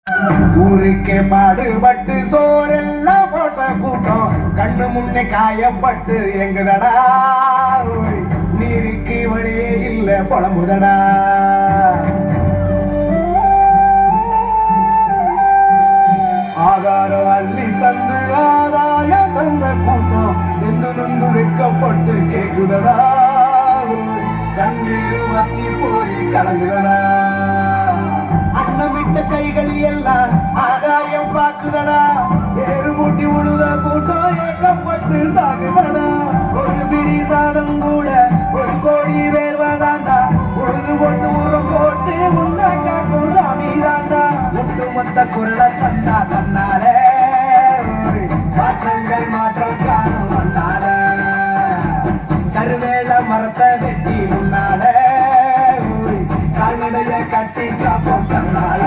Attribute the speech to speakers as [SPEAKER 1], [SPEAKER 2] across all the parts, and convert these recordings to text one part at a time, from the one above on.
[SPEAKER 1] ஊருக்கே பாடுபட்டு சோறெல்லாம் போட்ட கூட்டம் கண்ணு முன்னே காயப்பட்டு எங்குதடா நீருக்கு வழியே இல்ல புலம்புதடா. ஆகாரம் அள்ளி தந்து ஆதாய தந்த கூட்டம் நொந்து நொந்து வைக்கப்பட்டு கேக்குதடா கண்ணீர் வத்தி போய் கலங்குதடா. அன்னமிட்ட கைகள் எல்லாம் ஆகாயம் பாக்குதடா ஏறு மூட்டி உழுத கூட்டம் ஏக்கப்பட்டு சாகுதடா. ஒரு பிடி சாதம் கூட ஒரு கோடி வேர்வதாண்டா பொழுது போட்டு உரம் போட்டு உன்னை காக்கும் சாமி தாண்டா. ஒட்டுமொத்த குரலை தந்தா தன்னாலே மாற்றங்கள் மாற்றம் காணும் வந்தால கருவேல மரத்தை வெட்டி முன்னால கால்நடைய கட்டி காப்போம் தன்னால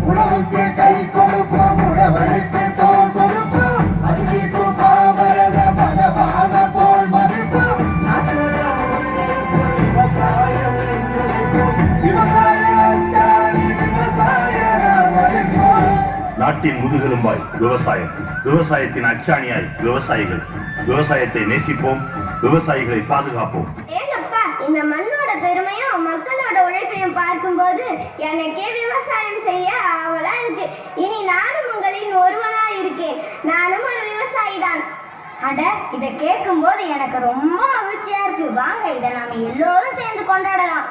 [SPEAKER 1] உணவுக்கு கை கொடுப்போம் உழவனுக்கு தோல் கொடுப்போம் அசிக்கும் பாமரத பகவான போல் மதிப்போம் விவசாயம் விவசாய அச்சாரி விவசாய
[SPEAKER 2] நாட்டின் முதுகெலும்பாய் விவசாயம், விவசாயத்தின் அச்சாணியாய் விவசாயிகள். விவசாயத்தை நேசிப்போம், விவசாயிகளை பாதுகாப்போம்.
[SPEAKER 3] இந்த மண்ணோட பெருமையும் மக்களோட உழைப்பையும் பார்க்கும்போது எனக்கே விவசாயம் செய்ய ஆவலா இருக்கு. இனி நானும் உங்களின் ஒருவனா இருக்கேன். நானும் ஒரு விவசாயி தான். அட, இதை கேட்கும் போது எனக்கு ரொம்ப மகிழ்ச்சியா இருக்கு. வாங்க, இதை நாம எல்லோரும் சேர்ந்து கொண்டாடலாம்.